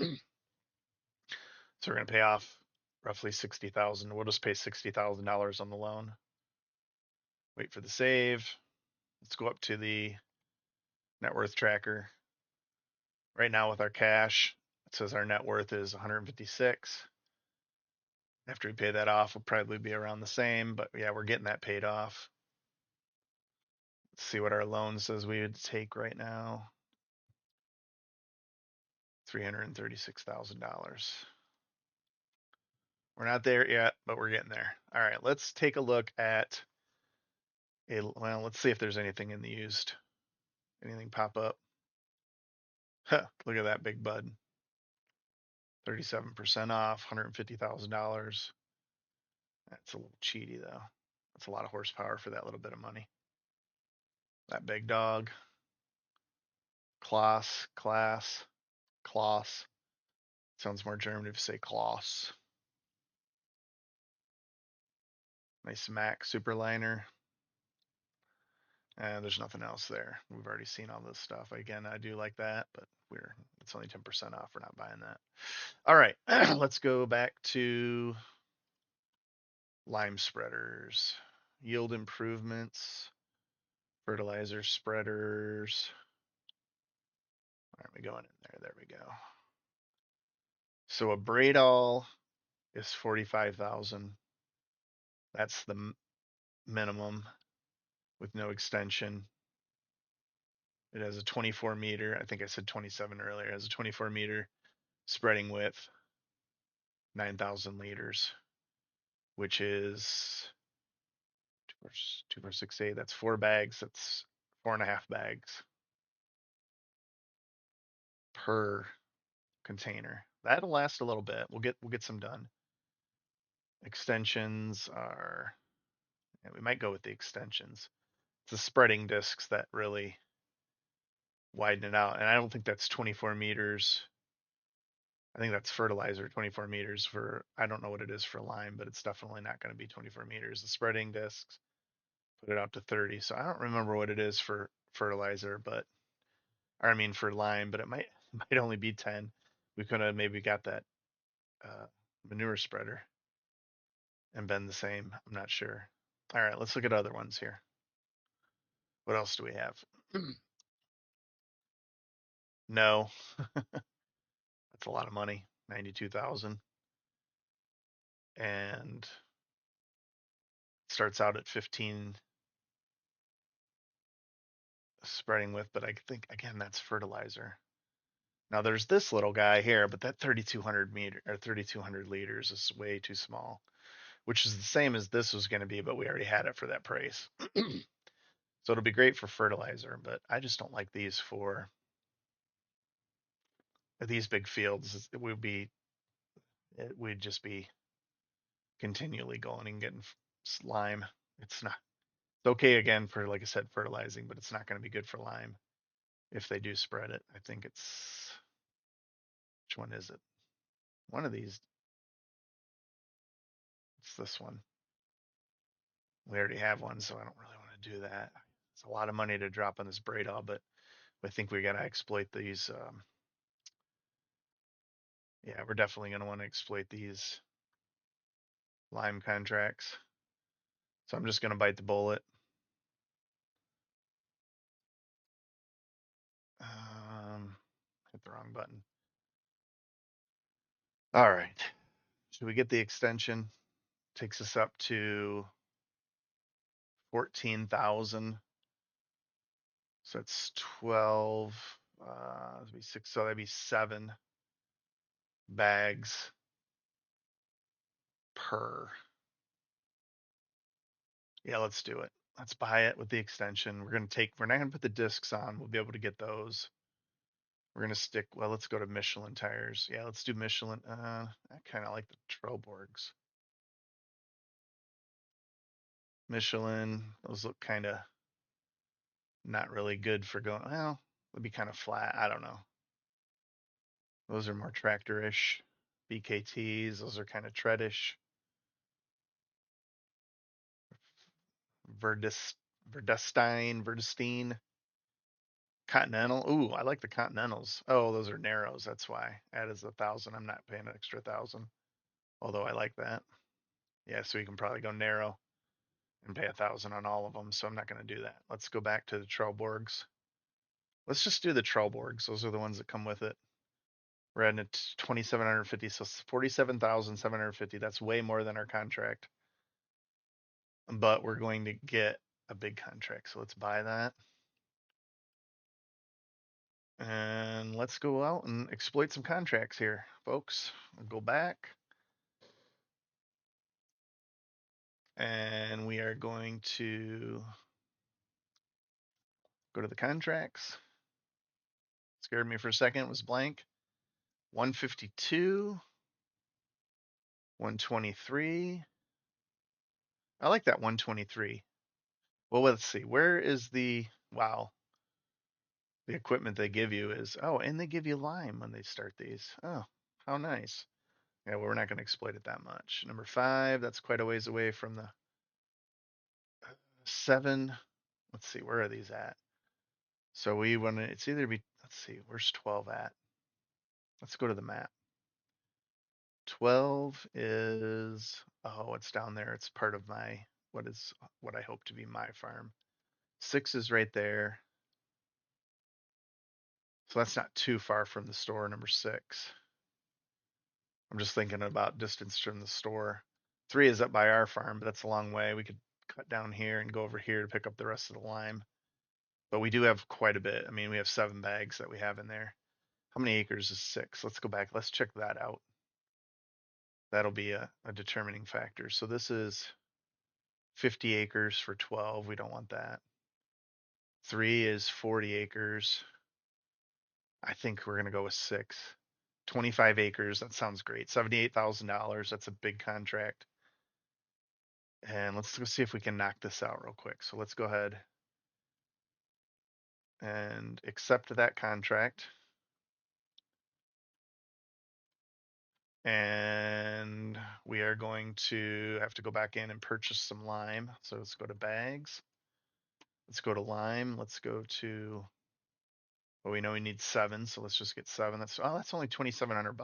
we're going to pay off roughly 60,000. We'll just pay $60,000 on the loan. Wait for the save. Let's go up to the net worth tracker. Right now with our cash, it says our net worth is 156. After we pay that off, we'll probably be around the same, but yeah, we're getting that paid off. Let's see what our loan says we would take right now. $336,000. We're not there yet, but we're getting there. All right, let's take a look at well, let's see if there's anything in the used. Anything pop up? Huh, look at that big bud. 37% off, $150,000. That's a little cheaty though. That's a lot of horsepower for that little bit of money. That big dog. Klaus. Sounds more German if you say Klaus. Nice Mac Superliner. And there's nothing else there. We've already seen all this stuff. Again, I do like that, but it's only 10% off. We're not buying that. All right, let's go back to lime spreaders, yield improvements, fertilizer spreaders. Aren't we going in there? There we go. So a Bradol is 45,000. That's the minimum with no extension. It has a 24 meter. I think I said 27 earlier. It has a 24 meter spreading width, 9,000 liters, which is 2, 4, 6, 8. That's 4 bags. That's 4.5 bags per container. That'll last a little bit. We'll get some done. Extensions are, yeah, we might go with the extensions. It's the spreading discs that really widen it out. And I don't think that's 24 meters. I think that's fertilizer, 24 meters for, I don't know what it is for lime, but it's definitely not going to be 24 meters. The spreading discs put it out to 30. So I don't remember what it is for fertilizer, but, or I mean for lime, but it might only be 10. We could have maybe got that manure spreader and been the same. I'm not sure. All right, let's look at other ones here. What else do we have? No, that's a lot of money. 92,000 and starts out at 15 spreading with, but I think again that's fertilizer. Now there's this little guy here, but that 3,200 meter or 3,200 liters is way too small, which is the same as this was going to be, but we already had it for that price. So it'll be great for fertilizer, but I just don't like these for these big fields. It would just be continually going and getting slime. It's not it's okay again for, like I said, fertilizing, but it's not going to be good for lime if they do spread it. I think it's, which one is it? One of these. It's this one. We already have one, so I don't really want to do that. It's a lot of money to drop on this Bradall, but I think we got to exploit these. Yeah, we're definitely going to want to exploit these lime contracts. So I'm just going to bite the bullet. Hit the wrong button. All right. Should we get the extension? Takes us up to 14,000. So it's 12. That'd be six. So that'd be 7 bags per. Yeah, let's do it. Let's buy it with the extension. We're not gonna put the discs on. We'll be able to get those. We're gonna stick, well, let's go to Michelin tires. Yeah, let's do Michelin. I kind of like the Trollborgs. Michelin, those look kind of not really good for going, well, it'd be kind of flat. I don't know. Those are more tractor-ish. BKTs, those are kind of treadish. Verdest, Verdestein. Continental. Ooh, I like the Continentals. Oh, those are narrows. That's why. That is 1,000. I'm not paying an extra 1,000. Although I like that. Yeah, so you can probably go narrow and pay 1,000 on all of them. So I'm not going to do that. Let's go back to the Trelborgs. Let's just do the Trelborgs. Those are the ones that come with it. We're at 2,750, so 47,750. That's way more than our contract. But we're going to get a big contract. So let's buy that. And let's go out and exploit some contracts here, folks. I'll go back. And we are going to go to the contracts. Scared me for a second. It was blank. 152, 123. I like that 123. Well, let's see. Where is wow, the equipment they give you is, oh, and they give you lime when they start these. Oh, how nice. Yeah, well, we're not going to exploit it that much. Number 5, that's quite a ways away from the 7. Let's see, where are these at? So we want to, it's either be, let's see, where's 12 at? Let's go to the map. 12 is, oh, it's down there. It's part of what I hope to be my farm. 6 is right there. So that's not too far from the store, number 6. I'm just thinking about distance from the store. 3 is up by our farm, but that's a long way. We could cut down here and go over here to pick up the rest of the lime. But we do have quite a bit. I mean, we have 7 bags that we have in there. How many acres is 6? Let's go back. Let's check that out. That'll be a determining factor. So this is 50 acres for 12. We don't want that. 3 is 40 acres. I think we're going to go with 6. 25 acres. That sounds great. $78,000. That's a big contract. And let's go see if we can knock this out real quick. So let's go ahead and accept that contract. And we are going to have to go back in and purchase some lime. So let's go to bags. Let's go to lime. Let's go to, well, we know we need 7, so let's just get 7. That's only $2,700.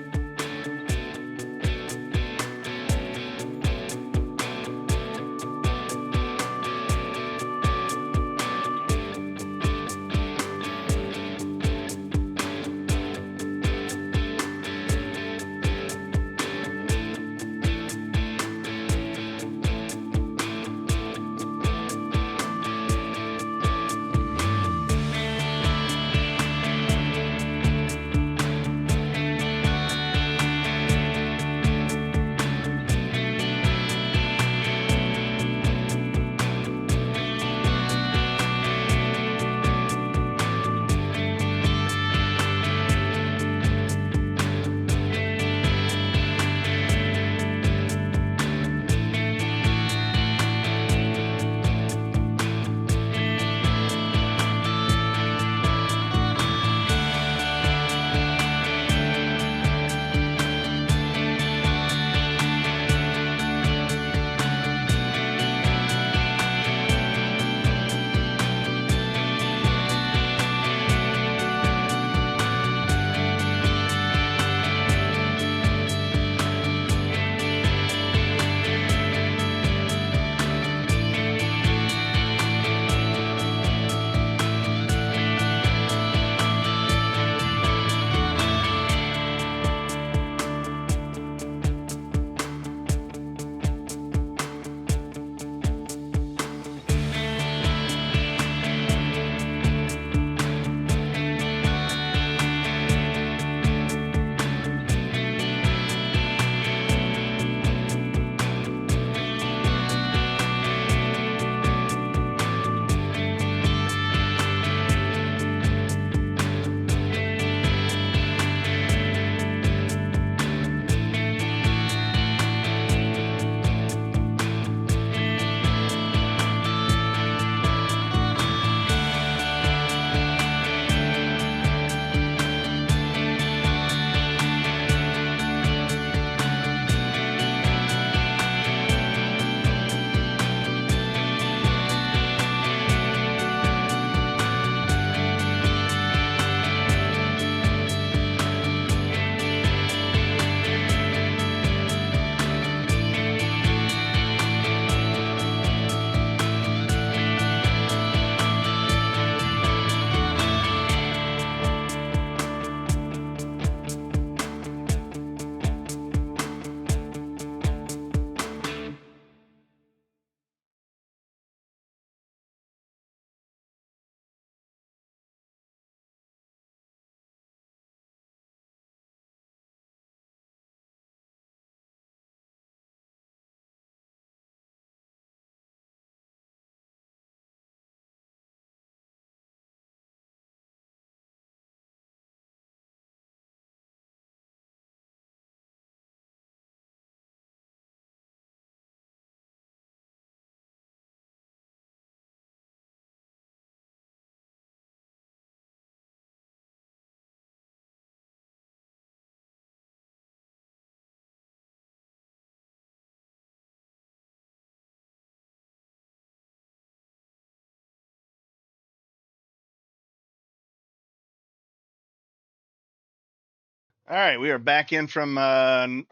All right, we are back in from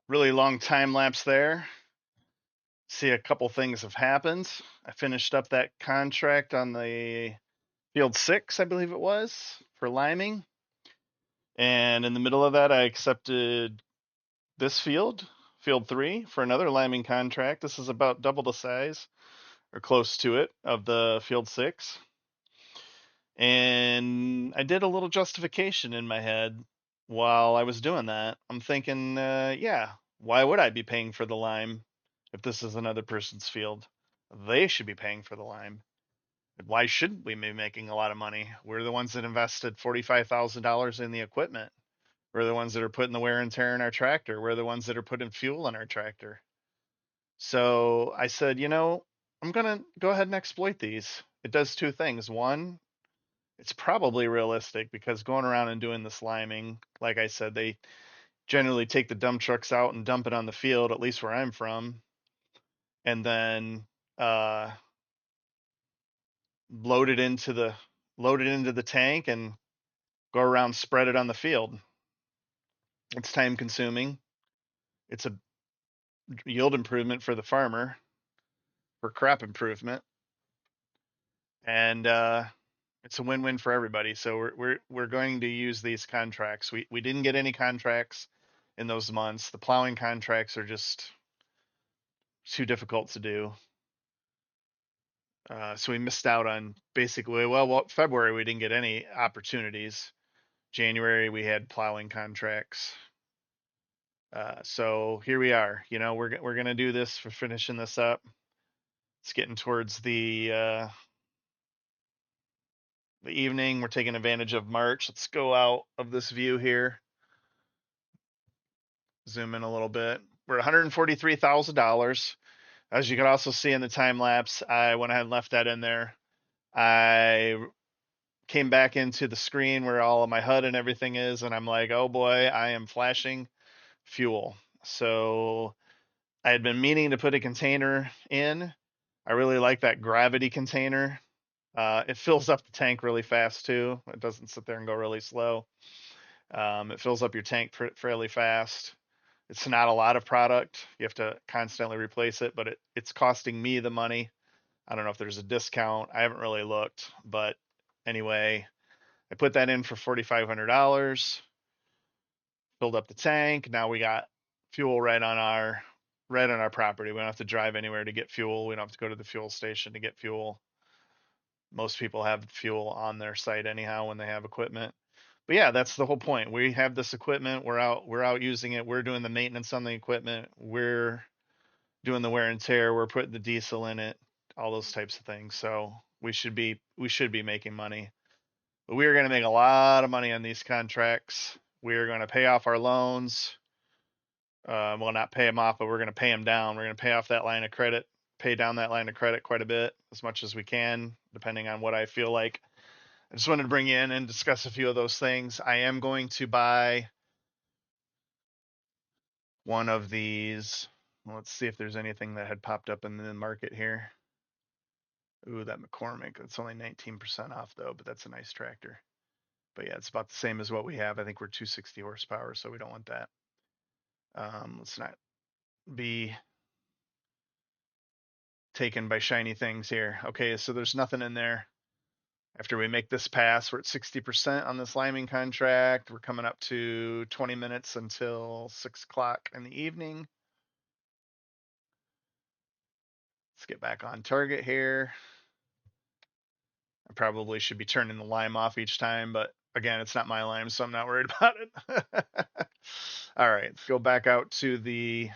really long time lapse there. See, a couple things have happened. I finished up that contract on the field 6, I believe it was, for liming. And in the middle of that, I accepted this field 3, for another liming contract. This is about double the size, or close to it, of the field 6. And I did a little justification in my head while I was doing that. I'm thinking, yeah, why would I be paying for the lime if this is another person's field? They should be paying for the lime. Why shouldn't we be making a lot of money? We're the ones that invested $45,000 in the equipment. We're the ones that are putting the wear and tear in our tractor. We're the ones that are putting fuel in our tractor. So I said, I'm going to go ahead and exploit these. It does two things. One, it's probably realistic because going around and doing the sliming, like I said, they generally take the dump trucks out and dump it on the field, at least where I'm from, and then uh, load it into the tank and go around spread it on the field. It's time consuming. It's a yield improvement for the farmer, for crop improvement, and it's a win-win for everybody. So we're going to use these contracts. We didn't get any contracts in those months. The plowing contracts are just too difficult to do. So we missed out on basically, February we didn't get any opportunities. January we had plowing contracts. So here we are. We're gonna do this for finishing this up. It's getting towards the evening. We're taking advantage of March. Let's go out of this view here. Zoom in a little bit. We're $143,000. As you can also see in the time lapse, I went ahead and left that in there. I came back into the screen where all of my HUD and everything is, and I'm like, oh boy, I am flashing fuel. So I had been meaning to put a container in. I really like that gravity container. It fills up the tank really fast too. It doesn't sit there and go really slow. It fills up your tank fairly fast. It's not a lot of product. You have to constantly replace it, but it's costing me the money. I don't know if there's a discount. I haven't really looked, but anyway, I put that in for $4,500, filled up the tank. Now we got fuel right on our property. We don't have to drive anywhere to get fuel. We don't have to go to the fuel station to get fuel. Most people have fuel on their site anyhow when they have equipment. But yeah, that's the whole point. We have this equipment. We're out using it. We're doing the maintenance on the equipment. We're doing the wear and tear. We're putting the diesel in it. All those types of things. So we should be making money. But we are going to make a lot of money on these contracts. We are going to pay off our loans. Well, not pay them off, but we're going to pay them down. We're going to pay off that line of credit, pay down that line of credit quite a bit, as much as we can, depending on what I feel like. I just wanted to bring you in and discuss a few of those things. I am going to buy one of these. Let's see if there's anything that had popped up in the market here. Ooh, that McCormick. It's only 19% off though, but that's a nice tractor. But yeah, it's about the same as what we have. I think we're 260 horsepower, so we don't want that. Let's not be taken by shiny things here. Okay, so there's nothing in there. After we make this pass, we're at 60% on this liming contract. We're coming up to 20 minutes until 6 o'clock in the evening. Let's get back on target here. I probably should be turning the lime off each time, but again, it's not my lime, so I'm not worried about it. All right, let's go back out to the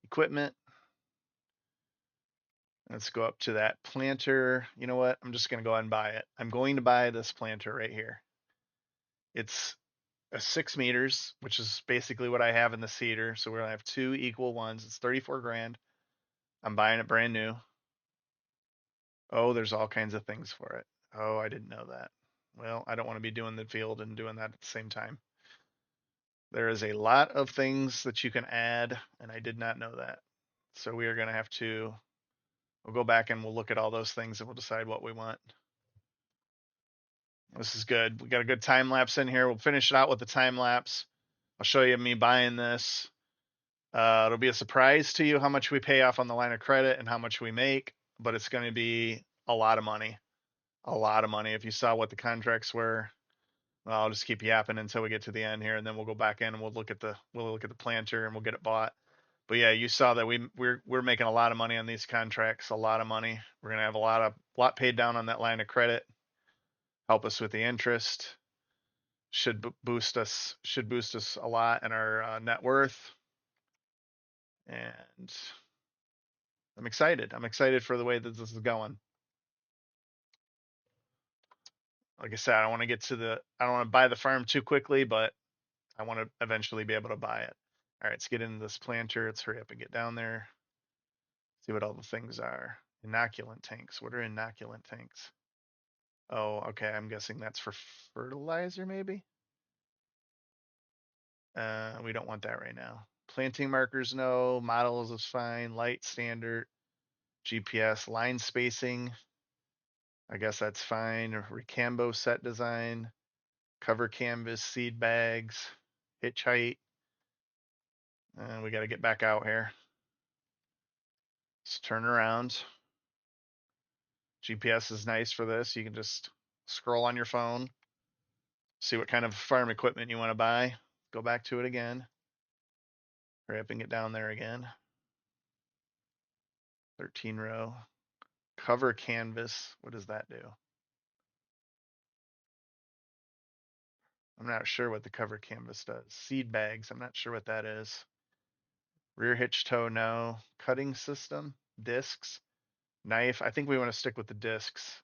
equipment. Let's go up to that planter. You know what? I'm just going to go ahead and buy it. I'm going to buy this planter right here. It's a 6 meters, which is basically what I have in the seeder. So we're going to have two equal ones. It's 34 grand. I'm buying it brand new. Oh, there's all kinds of things for it. Oh, I didn't know that. Well, I don't want to be doing the field and doing that at the same time. There is a lot of things that you can add, and I did not know that. So we are going to have to, we'll go back and we'll look at all those things and we'll decide what we want. This is good. We got a good time lapse in here. We'll finish it out with the time lapse. I'll show you me buying this. It'll be a surprise to you how much we pay off on the line of credit and how much we make, but it's going to be a lot of money. A lot of money. If you saw what the contracts were, well, I'll just keep yapping until we get to the end here, and then we'll go back in and we'll look at the planter and we'll get it bought. But yeah, you saw that we're making a lot of money on these contracts. A lot of money. We're gonna have a lot paid down on that line of credit. Help us with the interest. Should boost us a lot in our net worth. And I'm excited. I'm excited for the way that this is going. Like I said, I don't want to buy the farm too quickly, but I want to eventually be able to buy it. All right, let's get into this planter. Let's hurry up and get down there. See what all the things are. Inoculant tanks. What are inoculant tanks? Oh, okay. I'm guessing that's for fertilizer, maybe. We don't want that right now. Planting markers, no. Models is fine. Light, standard. GPS, line spacing. I guess that's fine. Recambo set design. Cover canvas, seed bags. Hitch height. And we got to get back out here. Let's turn around. GPS is nice for this. You can just scroll on your phone, see what kind of farm equipment you want to buy. Go back to it again. Hurry up and get down there again. 13 row. Cover canvas. What does that do? I'm not sure what the cover canvas does. Seed bags. I'm not sure what that is. Rear hitch toe, no. Cutting system. Discs. Knife. I think we want to stick with the discs.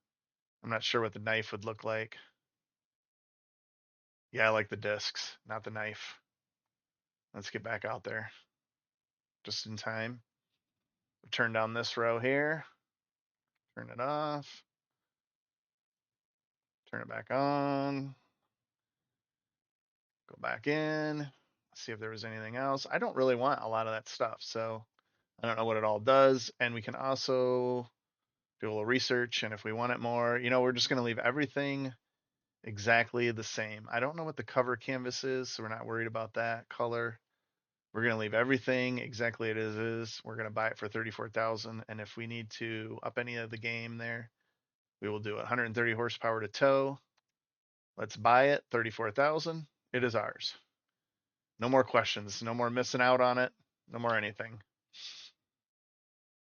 I'm not sure what the knife would look like. Yeah, I like the discs, not the knife. Let's get back out there. Just in time. Turn down this row here. Turn it off. Turn it back on. Go back in. See if there was anything else. I don't really want a lot of that stuff, so I don't know what it all does. And we can also do a little research, and if we want it more, we're just going to leave everything exactly the same. I don't know what the cover canvas is, so we're not worried about that. Color. We're going to leave everything exactly as it is. We're going to buy it for 34,000, and if we need to up any of the game there, we will do 130 horsepower to tow. Let's buy it, 34,000. It is ours. No more questions. No more missing out on it. No more anything.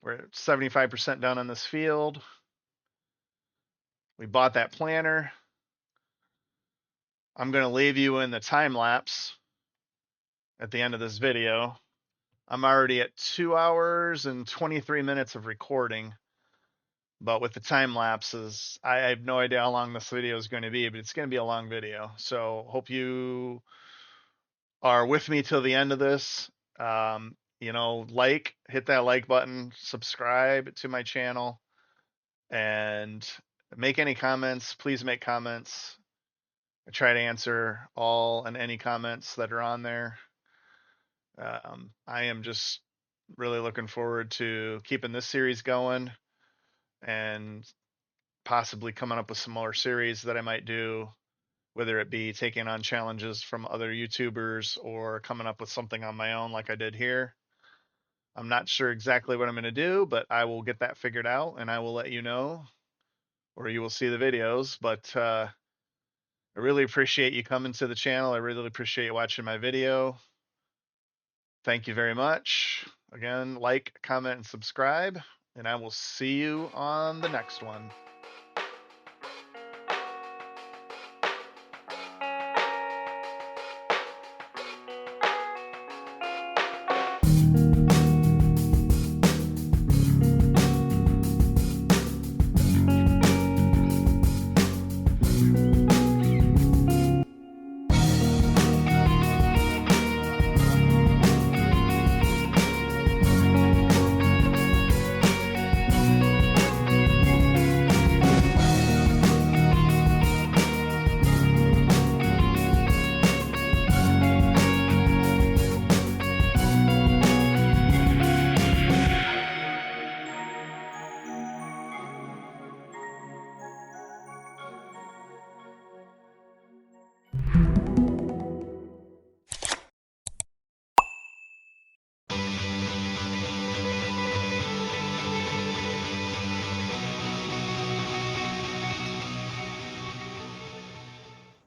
We're at 75% done on this field. We bought that planter. I'm going to leave you in the time lapse at the end of this video. I'm already at 2 hours and 23 minutes of recording. But with the time lapses, I have no idea how long this video is going to be, but it's going to be a long video. So hope you are with me till the end of this. Hit that like button, subscribe to my channel, and make any comments. Please make comments. I try to answer all and any comments that are on there. I am just really looking forward to keeping this series going and possibly coming up with some more series that I might do, whether it be taking on challenges from other YouTubers or coming up with something on my own like I did here. I'm not sure exactly what I'm going to do, but I will get that figured out and I will let you know, or you will see the videos. But I really appreciate you coming to the channel. I really appreciate you watching my video. Thank you very much. Again, like, comment, and subscribe, and I will see you on the next one.